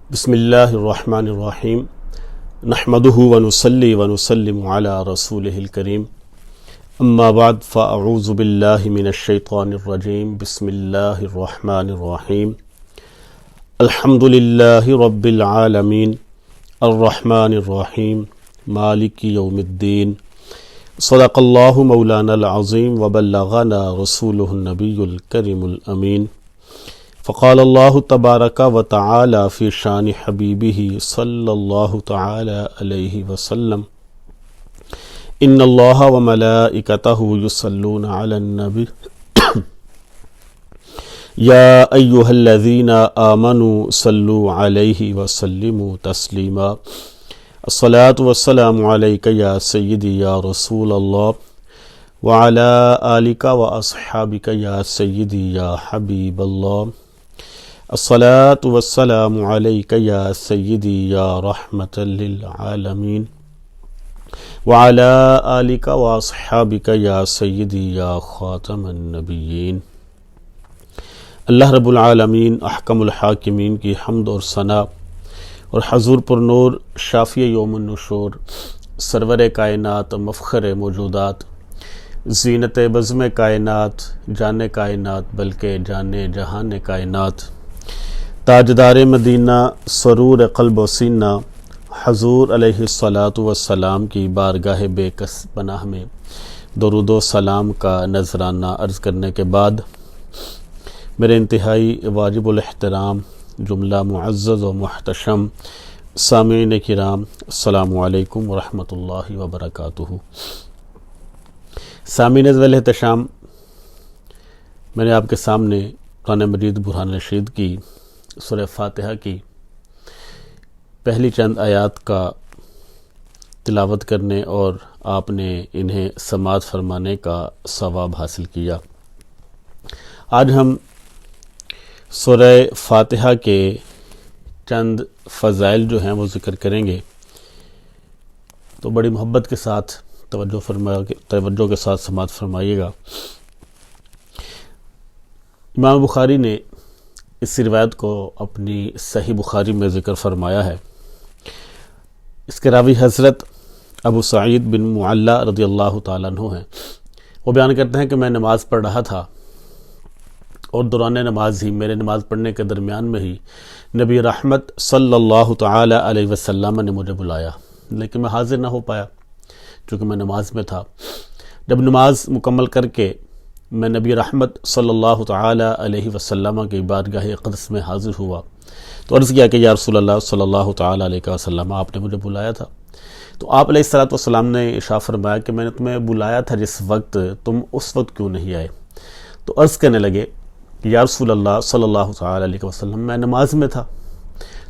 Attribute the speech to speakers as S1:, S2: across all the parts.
S1: بسم اللہ الرحمن الرحیم نحمده ونصلی ونسلم علی رسولہ الکریم اما بعد فاعوذ باللہ من الشیطان الرجیم بسم اللہ الرحمن الرحیم الحمد للہ رب العالمین الرحمن الرحیم مالک یوم الدین صدق اللہ مولانا العظیم وبلغنا رسولہ النبی الکریم الامین فقال اللہ تبارک و تعالی فی شان حبیبہ صلی اللہ تعالی علیہ وسلم ان اللہ وملائکتہ یصلون علی النبی یا ایہا الذین آمنوا صلوا علیہ وسلموا تسلیما الصلاة والسلام علیک یا سیدی یا رسول اللہ وعلی آلک واصحابک یا سیدی یا حبیب اللہ الصلاة والسلام علیک یا سیدی یا رحمت للعالمین وعلی آلک واصحابک یا سیدی یا خاتم النبیین۔ اللہ رب العالمین احکم الحاکمین کی حمد اور ثنا اور حضور پر نور شافی یوم النشور سرور کائنات مفخر موجودات زینت بزم کائنات جان کائنات بلکہ جان جہان کائنات تاجدار مدینہ سرور قلب و سینہ حضور علیہ الصلاۃ والسلام کی بارگاہ بے کس پناہ میں درود و سلام کا نذرانہ عرض کرنے کے بعد میرے انتہائی واجب الاحترام جملہ معزز و محتشم سامعین کرام السلام علیکم ورحمۃ اللہ وبرکاتہ۔ سامعین ذوال احتشام، میں نے آپ کے سامنے قرآن مجید برہان رشید کی سورہ فاتحہ کی پہلی چند آیات کا تلاوت کرنے اور آپ نے انہیں سماعت فرمانے کا ثواب حاصل کیا۔ آج ہم سورہ فاتحہ کے چند فضائل جو ہیں وہ ذکر کریں گے، تو بڑی محبت کے ساتھ توجہ کے ساتھ سماعت فرمائیے گا۔ امام بخاری نے اس روایت کو اپنی صحیح بخاری میں ذکر فرمایا ہے۔ اس کے راوی حضرت ابو سعید بن معلی رضی اللہ تعالیٰ عنہ ہیں۔ وہ بیان کرتے ہیں کہ میں نماز پڑھ رہا تھا اور دوران نماز ہی میرے نماز پڑھنے کے درمیان میں ہی نبی رحمت صلی اللہ تعالی علیہ وسلم نے مجھے بلایا، لیکن میں حاضر نہ ہو پایا چونکہ میں نماز میں تھا۔ جب نماز مکمل کر کے میں نبی رحمت صلی اللہ تعالی علیہ وسلم کی بارگاہ اقدس میں حاضر ہوا تو عرض کیا کہ یا رسول اللہ صلی اللہ تعالی علیہ وسلم، آپ نے مجھے بلایا تھا۔ تو آپ علیہ السلام نے ارشاد فرمایا کہ میں نے تمہیں بلایا تھا جس وقت، تم اس وقت کیوں نہیں آئے؟ تو عرض کرنے لگے کہ یا رسول اللہ صلی اللہ تعالی علیہ وسلم، میں نماز میں تھا۔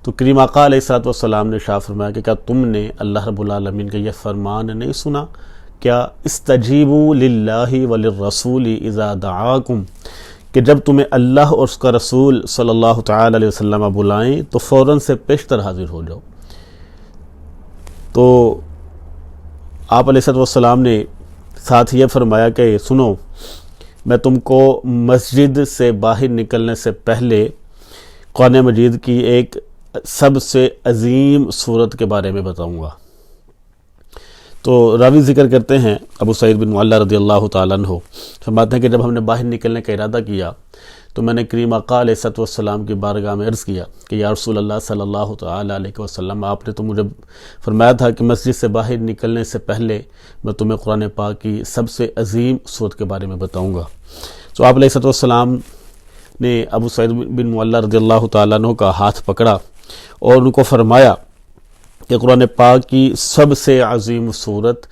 S1: تو کریم آقا علیہ السلام نے ارشاد فرمایا کہ کیا تم نے اللہ رب العالمین کا یہ فرمان نہیں سنا؟ کیا استجیبوا للہ وللرسول اذا دعاکم، کہ جب تمہیں اللہ اور اس کا رسول صلی اللہ تعالی علیہ وسلم بلائیں تو فوراً سے پیشتر حاضر ہو جاؤ۔ تو آپ علیہ السلام نے ساتھ یہ فرمایا کہ سنو، میں تم کو مسجد سے باہر نکلنے سے پہلے قرآن مجید کی ایک سب سے عظیم سورت کے بارے میں بتاؤں گا۔ تو راوی ذکر کرتے ہیں ابو سعید بن معلی رضی اللہ تعالیٰ عنہ فرماتے ہیں کہ جب ہم نے باہر نکلنے کا ارادہ کیا تو میں نے کریم آقا علیہ السلام کی بارگاہ میں عرض کیا کہ یا رسول اللہ صلی اللہ تعالی علیہ وسلم، آپ نے تو مجھے فرمایا تھا کہ مسجد سے باہر نکلنے سے پہلے میں تمہیں قرآن پاک کی سب سے عظیم سورت کے بارے میں بتاؤں گا۔ تو آپ علیہ السلام نے ابو سعید بن معلی رضی اللہ تعالیٰ عنہ کا ہاتھ پکڑا اور ان کو فرمایا کہ قرآن پاک کی سب سے عظیم سورت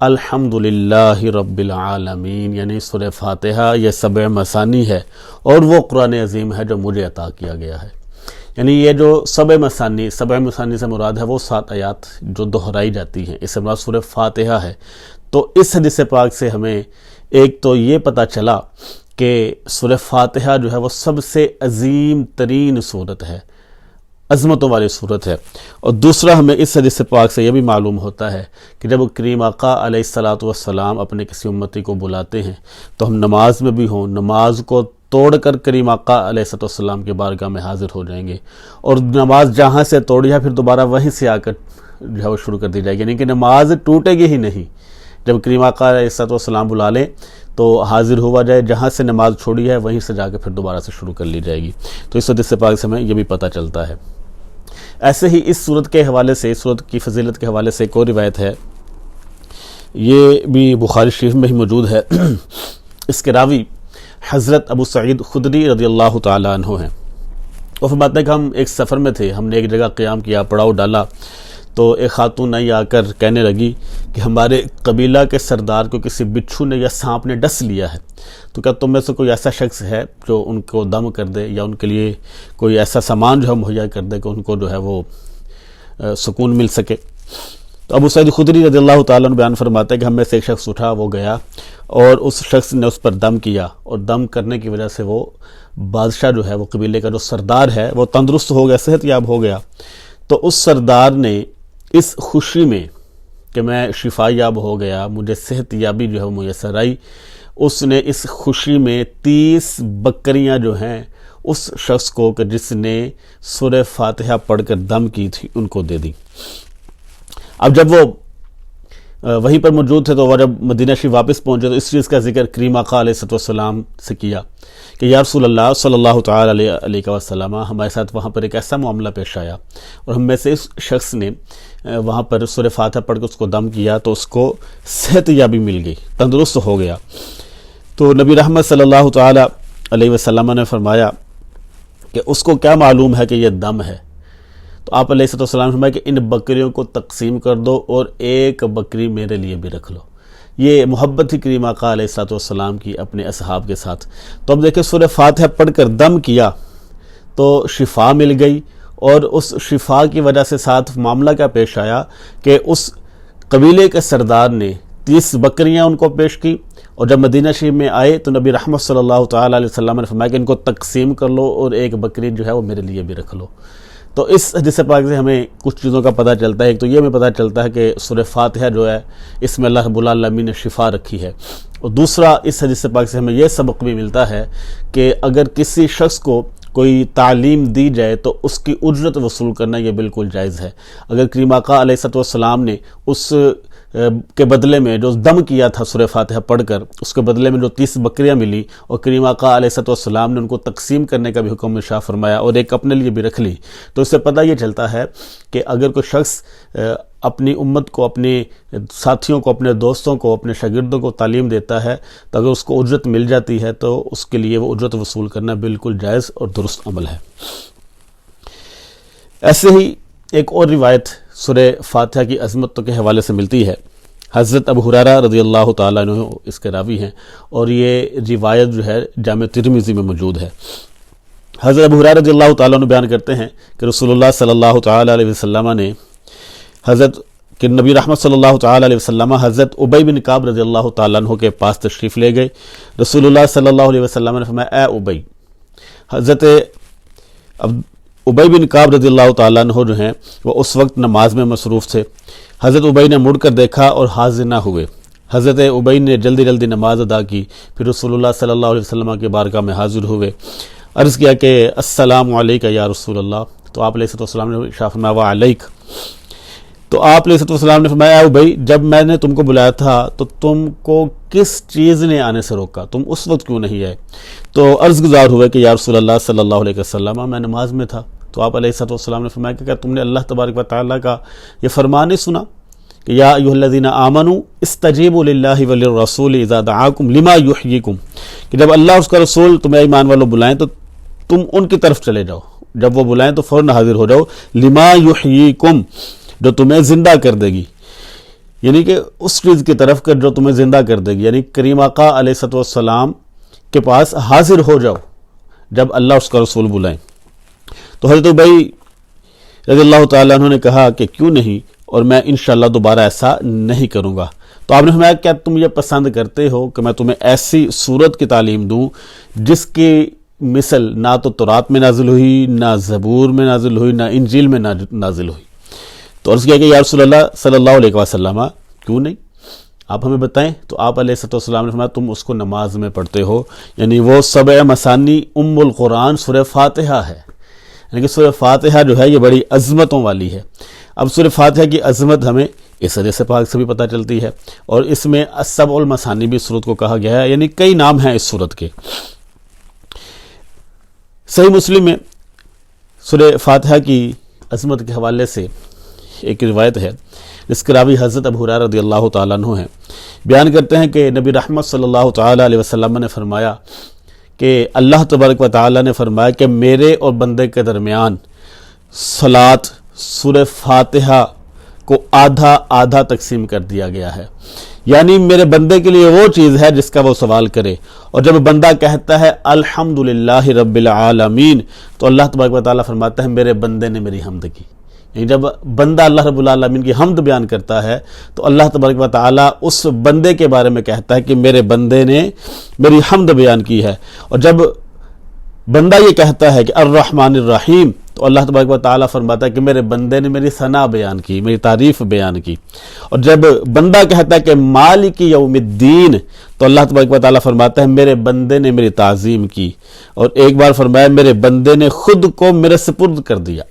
S1: الحمدللہ رب العالمین یعنی سورہ فاتحہ یہ سبع مثانی ہے، اور وہ قرآن عظیم ہے جو مجھے عطا کیا گیا ہے۔ یعنی یہ جو سبع مثانی سے مراد ہے وہ 7 آیات جو دہرائی جاتی ہیں، اس سے مراد سورہ فاتحہ ہے۔ تو اس حدیث پاک سے ہمیں ایک تو یہ پتہ چلا کہ سورہ فاتحہ جو ہے وہ سب سے عظیم ترین سورت ہے، عظمتوں والی صورت ہے۔ اور دوسرا ہمیں اس حدیث پاک سے یہ بھی معلوم ہوتا ہے کہ جب کریم آقا علیہ السلام اپنے کسی امتی کو بلاتے ہیں تو ہم نماز میں بھی ہوں، نماز کو توڑ کر کریم آقا علیہ السلام کے بارگاہ میں حاضر ہو جائیں گے، اور نماز جہاں سے توڑی ہے پھر دوبارہ وہیں سے آ کر جو ہے وہ شروع کر دی جائے گی، یعنی کہ نماز ٹوٹے گی ہی نہیں۔ جب کریم آقا علیہ السلام بلا لیں تو حاضر ہوا جائے، جہاں سے نماز چھوڑی ہے وہیں سے جا کے پھر دوبارہ سے شروع کر لی جائے گی۔ تو اس حدیث پاک سے ہمیں یہ بھی پتہ چلتا ہے۔ ایسے ہی اس صورت کے حوالے سے، اس صورت کی فضیلت کے حوالے سے ایک اور روایت ہے، یہ بھی بخاری شریف میں ہی موجود ہے۔ اس کے راوی حضرت ابو سعید خدری رضی اللہ تعالیٰ عنہ ہیں۔ وہ فرماتے ہیں کہ ہم ایک سفر میں تھے، ہم نے ایک جگہ قیام کیا، پڑاؤ ڈالا، تو ایک خاتون آئی، آ کر کہنے لگی کہ ہمارے قبیلہ کے سردار کو کسی بچھو نے یا سانپ نے ڈس لیا ہے، تو کیا تم میں سے کوئی ایسا شخص ہے جو ان کو دم کر دے یا ان کے لیے کوئی ایسا سامان جو ہے مہیا کر دے کہ ان کو جو ہے وہ سکون مل سکے؟ تو ابو سعید خدری رضی اللہ تعالیٰ عنہ بیان فرماتے ہیں کہ ہم میں سے ایک شخص اٹھا، وہ گیا اور اس شخص نے اس پر دم کیا، اور دم کرنے کی وجہ سے وہ بادشاہ جو ہے، وہ قبیلے کا جو سردار ہے، وہ تندرست ہو گیا، صحت یاب ہو گیا۔ تو اس سردار نے اس خوشی میں کہ میں شفا یاب ہو گیا، مجھے صحت یابی جو ہے وہ میسر آئی، اس نے اس خوشی میں 30 بکریاں جو ہیں اس شخص کو کہ جس نے سورہ فاتحہ پڑھ کر دم کی تھی ان کو دے دی۔ اب جب وہ وہیں پر موجود تھے تو وہ جب مدینہ شریف واپس پہنچے تو اس چیز کا ذکر کریم آقا علیہ السلام سے کیا کہ یا رسول اللہ صلی اللہ تعالی علیہ وسلم، ہمارے ساتھ وہاں پر ایک ایسا معاملہ پیش آیا اور ہم میں سے اس شخص نے وہاں پر سورہ فاتحہ پڑھ کے اس کو دم کیا تو اس کو صحت یابی مل گئی، تندرست ہو گیا۔ تو نبی رحمت صلی اللہ تعالی علیہ وسلم نے فرمایا کہ اس کو کیا معلوم ہے کہ یہ دم ہے؟ تو آپ علیہ السلام نے فرمایا کہ ان بکریوں کو تقسیم کر دو اور ایک بکری میرے لیے بھی رکھ لو۔ یہ محبت تھی کریم آقا علیہ السلام کی اپنے اصحاب کے ساتھ۔ تو اب دیکھیں سورہ فاتحہ پڑھ کر دم کیا تو شفا مل گئی، اور اس شفا کی وجہ سے ساتھ معاملہ کیا پیش آیا کہ اس قبیلے کے سردار نے 30 بکریاں ان کو پیش کی، اور جب مدینہ شریف میں آئے تو نبی رحمت صلی اللہ تعالی علیہ وسلم نے فرمایا کہ ان کو تقسیم کر لو اور ایک بکری جو ہے وہ میرے لیے بھی رکھ لو۔ تو اس حدیث پاک سے ہمیں کچھ چیزوں کا پتہ چلتا ہے۔ ایک تو یہ ہمیں پتہ چلتا ہے کہ سورہ فاتحہ جو ہے اس میں اللہ رب العالمین نے شفا رکھی ہے، اور دوسرا اس حدیث پاک سے ہمیں یہ سبق بھی ملتا ہے کہ اگر کسی شخص کو کوئی تعلیم دی جائے تو اس کی اجرت وصول کرنا یہ بالکل جائز ہے۔ اگر کریم آقا علیہ السلام نے اس کے بدلے میں جو دم کیا تھا سورہ فاتحہ پڑھ کر، اس کے بدلے میں جو 30 بکریاں ملی اور کریم آقا علیہ السلام نے ان کو تقسیم کرنے کا بھی حکم ارشاد فرمایا اور ایک اپنے لیے بھی رکھ لی، تو اس سے پتہ یہ چلتا ہے کہ اگر کوئی شخص اپنی امت کو، اپنے ساتھیوں کو، اپنے دوستوں کو، اپنے شاگردوں کو تعلیم دیتا ہے تو اگر اس کو اجرت مل جاتی ہے تو اس کے لیے وہ اجرت وصول کرنا بالکل جائز اور درست عمل ہے۔ ایسے ہی ایک اور روایت سورہ فاتحہ کی عظمت کے حوالے سے ملتی ہے۔ حضرت ابو ہریرہ رضی اللہ تعالیٰ عنہ اس کے راوی ہیں، اور یہ روایت جو ہے جامع ترمذی میں موجود ہے۔ حضرت ابو ہریرہ رضی اللہ تعالیٰ عنہ بیان کرتے ہیں کہ رسول اللہ صلی اللہ تعالیٰ علیہ وسلم نے نبی رحمت صلی اللہ تعالیٰ علیہ وسلم حضرت ابی بن کعب رضی اللہ تعالیٰ عنہ کے پاس تشریف لے گئے۔ رسول اللہ صلی اللہ علیہ وسلم نے فرمایا اے ابی، حضرت ابی بن کعب رضی اللہ تعالیٰ عنہ جو ہیں وہ اس وقت نماز میں مصروف تھے۔ حضرت ابی نے مڑ کر دیکھا اور حاضر نہ ہوئے۔ حضرت ابی نے جلدی جلدی نماز ادا کی، پھر رسول اللہ صلی اللہ علیہ وسلم کے بارگاہ میں حاضر ہوئے، عرض کیا کہ السلام علیکہ یا رسول اللہ، تو آپ علیہ السلام نے ارشاد فرمایا وعلیک، تو آپ علیہ السلام نے فرمایا اے ابی، جب میں نے تم کو بلایا تھا تو تم کو کس چیز نے آنے سے روکا، تم اس وقت کیوں نہیں آئے؟ تو عرض گزار ہوئے کہ یا رسول اللہ صلی اللہ علیہ وسلم میں نماز میں تھا۔ تو آپ علیہ السلام نے فرمایا کہ کیا تم نے اللہ تبارک و تعالیٰ کا یہ فرمان نہیں سنا کہ یا ایھا الذین آمنوا استجیبوا للہ وللرسول اذا دعاکم لما یحییکم، کہ جب اللہ اس کا رسول تمہیں ایمان والوں بلائیں تو تم ان کی طرف چلے جاؤ، جب وہ بلائیں تو فوراً حاضر ہو جاؤ، لما یحییکم، جو تمہیں زندہ کر دے گی، یعنی کہ اس چیز کی طرف کہ جو تمہیں زندہ کر دے گی، یعنی کریم آقا علیہ السلام کے پاس حاضر ہو جاؤ جب اللہ اس کا رسول بلائیں۔ تو حضرت ابی رضی اللہ تعالیٰ عنہ نے کہا کہ کیوں نہیں، اور میں انشاءاللہ دوبارہ ایسا نہیں کروں گا۔ تو آپ نے فرمایا کیا تم یہ پسند کرتے ہو کہ میں تمہیں ایسی صورت کی تعلیم دوں جس کی مثل نہ تو تورات میں نازل ہوئی، نہ زبور میں نازل ہوئی، نہ انجیل میں نازل ہوئی؟ تو عرض کیا کہ یا رسول اللہ صلی اللہ علیہ وسلم کیوں نہیں؟ آپ ہمیں بتائیں۔ تو آپ علیہ السلام نے فرمایا تم اس کو نماز میں پڑھتے ہو، یعنی وہ 7 مثانی ام القرآن سورہ فاتحہ ہے، یعنی کہ سورہ فاتحہ جو ہے یہ بڑی عظمتوں والی ہے۔ اب سورہ فاتحہ کی عظمت ہمیں اس حدیث پاک سے بھی پتہ چلتی ہے، اور اس میں السبع المثانی بھی سورت کو کہا گیا ہے، یعنی کئی نام ہیں اس سورت کے۔ صحیح مسلم میں سورہ فاتحہ کی عظمت کے حوالے سے ایک روایت ہے جس کے راوی حضرت ابو ہریرہ رضی اللہ تعالیٰ عنہ ہیں، بیان کرتے ہیں کہ نبی رحمت صلی اللہ تعالیٰ علیہ وسلم نے فرمایا کہ اللہ تبارک و تعالیٰ نے فرمایا کہ میرے اور بندے کے درمیان صلاۃ سورہ فاتحہ کو آدھا آدھا تقسیم کر دیا گیا ہے، یعنی میرے بندے کے لیے وہ چیز ہے جس کا وہ سوال کرے، اور جب بندہ کہتا ہے الحمدللہ رب العالمین تو اللہ تبارک و تعالیٰ فرماتا ہے میرے بندے نے میری حمد کی، یعنی جب بندہ اللہ رب العالمین کی حمد بیان کرتا ہے تو اللہ تبارک و تعالیٰ اس بندے کے بارے میں کہتا ہے کہ میرے بندے نے میری حمد بیان کی ہے، اور جب بندہ یہ کہتا ہے کہ الرحمن الرحیم تو اللہ تبارک و تعالیٰ فرماتا ہے کہ میرے بندے نے میری ثنا بیان کی، میری تعریف بیان کی، اور جب بندہ کہتا ہے کہ مالک یوم الدین تو اللہ تبارک و تعالیٰ فرماتا ہے میرے بندے نے میری تعظیم کی، اور ایک بار فرمایا میرے بندے نے خود کو میرے سپرد کر دیا،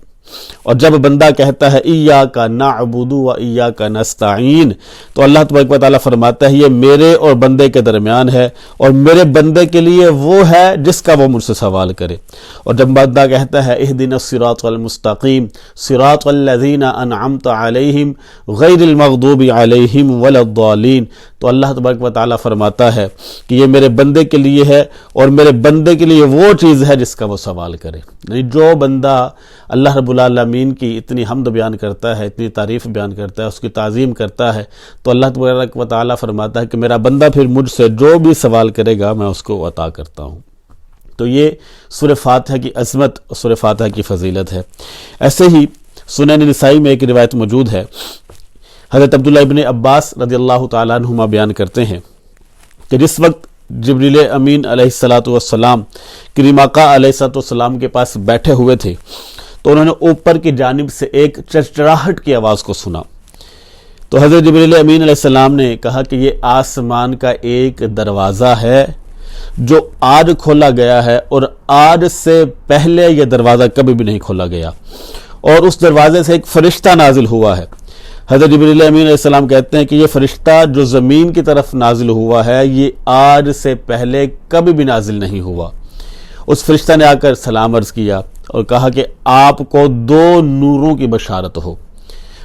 S1: اور جب بندہ کہتا ہے ایاک نعبد و ایاک نستعین تو اللہ تبارک و تعالیٰ فرماتا ہے یہ میرے اور بندے کے درمیان ہے، اور میرے بندے کے لیے وہ ہے جس کا وہ مجھ سے سوال کرے، اور جب بندہ کہتا ہے اہدنا الصراط المستقیم صراط الذین انعمت علیہم غیر المغضوب علیہم ولا الضالین تو اللہ تبارک و تعالیٰ فرماتا ہے کہ یہ میرے بندے کے لیے ہے، اور میرے بندے کے لیے وہ چیز ہے جس کا وہ سوال کرے، یعنی جو بندہ اللہ رب العالمین کی اتنی حمد بیان کرتا ہے، اتنی تعریف بیان کرتا ہے، اس کی تعظیم کرتا ہے، تو اللہ تبارک و تعالیٰ فرماتا ہے کہ میرا بندہ پھر مجھ سے جو بھی سوال کرے گا میں اس کو عطا کرتا ہوں۔ تو یہ سورہ فاتحہ کی عظمت اور سورہ فاتحہ کی فضیلت ہے۔ ایسے ہی سنن نسائی میں ایک روایت موجود ہے، حضرت عبداللہ ابن عباس رضی اللہ تعالیٰ عنہما بیان کرتے ہیں کہ جس وقت جبریل امین علیہ السلام کریم آقا علیہ السلام کے پاس بیٹھے ہوئے تھے تو انہوں نے اوپر کی جانب سے ایک چرچراہٹ کی آواز کو سنا، تو حضرت جبریل امین علیہ السلام نے کہا کہ یہ آسمان کا ایک دروازہ ہے جو آج کھولا گیا ہے، اور آج سے پہلے یہ دروازہ کبھی بھی نہیں کھولا گیا، اور اس دروازے سے ایک فرشتہ نازل ہوا ہے۔ حضرت جبریل امین علیہ السلام کہتے ہیں کہ یہ فرشتہ جو زمین کی طرف نازل ہوا ہے یہ آج سے پہلے کبھی بھی نازل نہیں ہوا۔ اس فرشتہ نے آ کر سلام عرض کیا اور کہا کہ آپ کو 2 نوروں کی بشارت ہو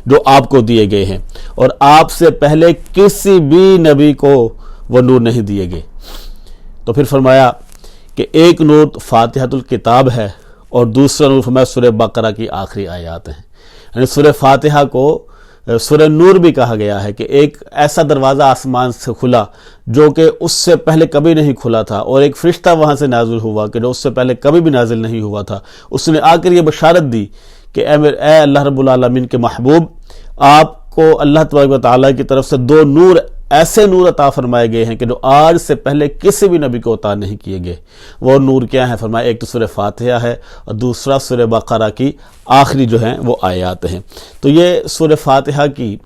S1: جو آپ کو دیے گئے ہیں، اور آپ سے پہلے کسی بھی نبی کو وہ نور نہیں دیے گئے۔ تو پھر فرمایا کہ ایک نور فاتحۃ الکتاب ہے، اور دوسرا نور فرمایا سورہ بقرہ کی آخری آیات ہیں، یعنی سورہ فاتحہ کو سورہ نور بھی کہا گیا ہے کہ ایک ایسا دروازہ آسمان سے کھلا جو کہ اس سے پہلے کبھی نہیں کھلا تھا، اور ایک فرشتہ وہاں سے نازل ہوا کہ جو اس سے پہلے کبھی بھی نازل نہیں ہوا تھا۔ اس نے آ کر یہ بشارت دی کہ اے اللہ رب العالمین کے محبوب، آپ کو اللہ تبارک و تعالیٰ کی طرف سے 2 نور ایسے نور عطا فرمائے گئے ہیں کہ جو آج سے پہلے کسی بھی نبی کو عطا نہیں کیے گئے۔ وہ نور کیا ہے؟ فرمایا ایک تو سورہ فاتحہ ہے، اور دوسرا سورہ بقرہ کی آخری جو ہیں وہ آیات ہیں۔ تو یہ سورہ فاتحہ کی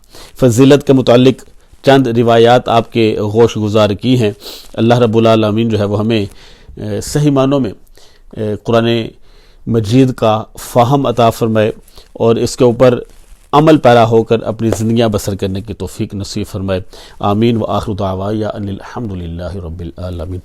S1: فضیلت کے متعلق چند روایات آپ کے گوش گزار کی ہیں۔ اللہ رب العالمین جو ہے وہ ہمیں صحیح معنوں میں قرآن مجید کا فہم عطا فرمائے، اور اس کے اوپر عمل پیرا ہو کر اپنی زندگیاں بسر کرنے کی توفیق نصیب فرمائے۔ آمین۔ وآخر دعوانا ان الحمد للہ رب العالمین۔